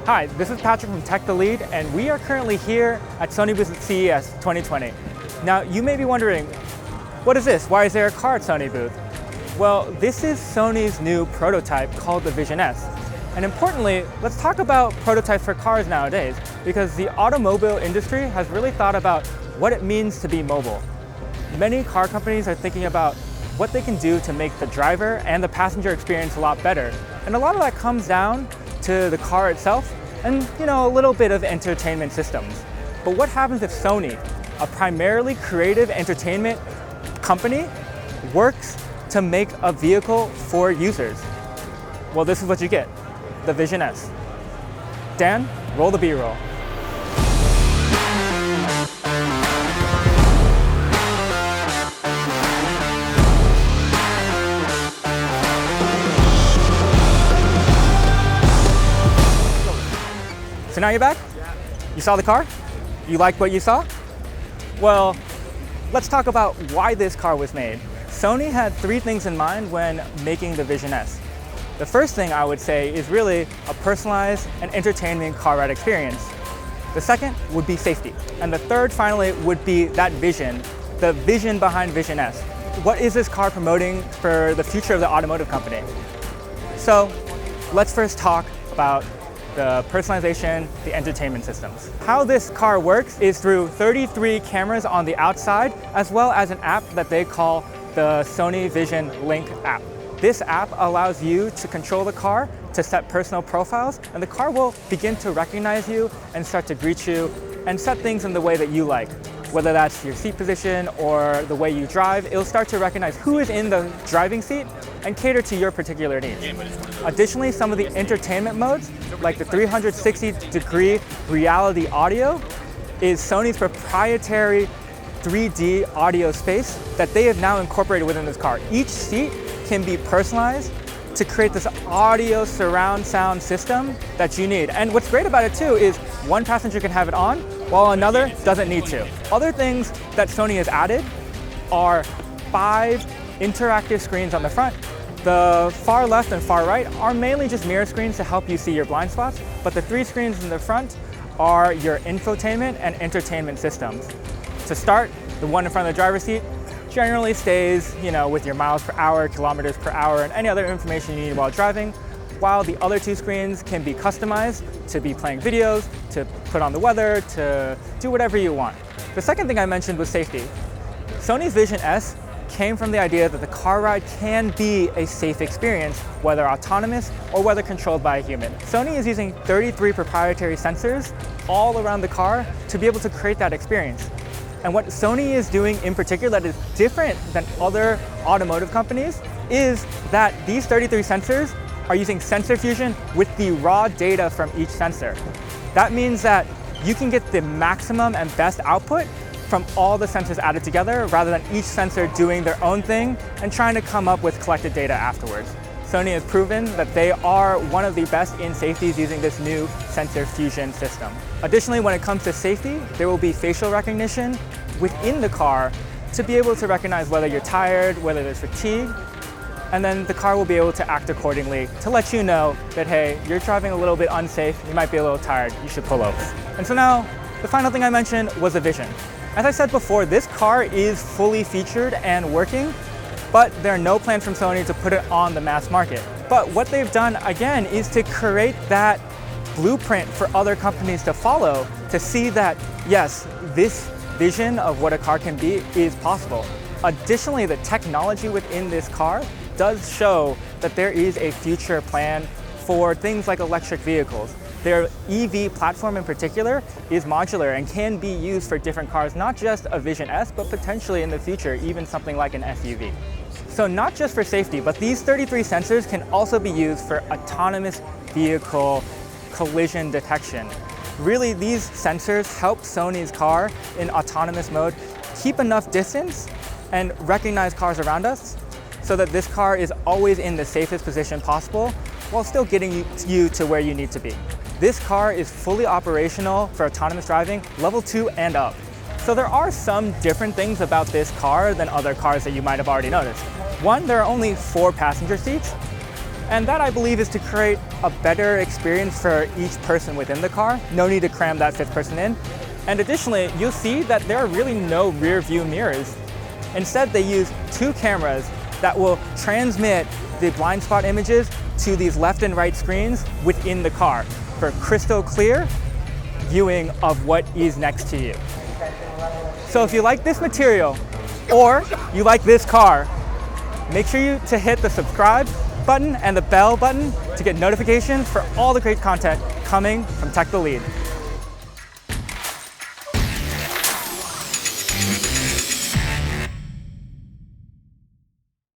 Hi, this is Patrick from TechTheLead, and we are currently here at Sony Vision CES 2020. Now, you may be wondering, what is this? Why is there a car at Sony booth? Well, this is Sony's new prototype called the Vision S. And importantly, let's talk about prototypes for cars nowadays, because the automobile industry has really thought about what it means to be mobile. Many car companies are thinking about what they can do to make the driver and the passenger experience a lot better. And a lot of that comes down to the car itself and a little bit of entertainment systems. But what happens if Sony, a primarily creative entertainment company, works to make a vehicle for users? Well, this is what you get, the Vision S. Dan, roll the B-roll. So now you're back? You saw the car? You liked what you saw? Well, let's talk about why this car was made. Sony had three things in mind when making the Vision S. The first thing I would say is really a personalized and entertaining car ride experience. The second would be safety. And the third, finally, would be that vision, the vision behind Vision S. What is this car promoting for the future of the automotive company? So let's first talk about the personalization, the entertainment systems. How this car works is through 33 cameras on the outside, as well as an app that they call the Sony Vision Link app. This app allows you to control the car, to set personal profiles, and the car will begin to recognize you and start to greet you and set things in the way that you like. Whether that's your seat position or the way you drive, it'll start to recognize who is in the driving seat and cater to your particular needs. Additionally, some of the entertainment modes, like the 360-degree reality audio, is Sony's proprietary 3D audio space that they have now incorporated within this car. Each seat can be personalized to create this audio surround sound system that you need. And what's great about it too is one passenger can have it on while another doesn't need to. Other things that Sony has added are 5 interactive screens on the front. The far left and far right are mainly just mirror screens to help you see your blind spots, but the 3 screens in the front are your infotainment and entertainment systems. To start, the one in front of the driver's seat generally stays, with your miles per hour, kilometers per hour, and any other information you need while driving, while the other 2 screens can be customized to be playing videos, to put on the weather, to do whatever you want. The second thing I mentioned was safety. Sony's Vision S came from the idea that the car ride can be a safe experience, whether autonomous or whether controlled by a human. Sony is using 33 proprietary sensors all around the car to be able to create that experience. And what Sony is doing in particular that is different than other automotive companies is that these 33 sensors are using sensor fusion with the raw data from each sensor. That means that you can get the maximum and best output from all the sensors added together rather than each sensor doing their own thing and trying to come up with collected data afterwards. Sony has proven that they are one of the best in safeties using this new sensor fusion system. Additionally, when it comes to safety, there will be facial recognition within the car to be able to recognize whether you're tired, whether there's fatigue, and then the car will be able to act accordingly to let you know that, hey, you're driving a little bit unsafe, you might be a little tired, you should pull over. And so now, the final thing I mentioned was the vision. As I said before, this car is fully featured and working, but there are no plans from Sony to put it on the mass market. But what they've done, again, is to create that blueprint for other companies to follow to see that, yes, this vision of what a car can be is possible. Additionally, the technology within this car does show that there is a future plan for things like electric vehicles. Their EV platform in particular is modular and can be used for different cars, not just a Vision S, but potentially in the future, even something like an SUV. So not just for safety, but these 33 sensors can also be used for autonomous vehicle collision detection. Really, these sensors help Sony's car in autonomous mode keep enough distance and recognize cars around us so that this car is always in the safest position possible while still getting you to where you need to be. This car is fully operational for autonomous driving, level 2 and up. So there are some different things about this car than other cars that you might have already noticed. One, there are only 4 passenger seats. And that, I believe, is to create a better experience for each person within the car. No need to cram that fifth person in. And additionally, you'll see that there are really no rear view mirrors. Instead, they use two cameras that will transmit the blind spot images to these left and right screens within the car for crystal clear viewing of what is next to you. So if you like this material or you like this car, make sure to hit the subscribe button and the bell button to get notifications for all the great content coming from TechTheLead.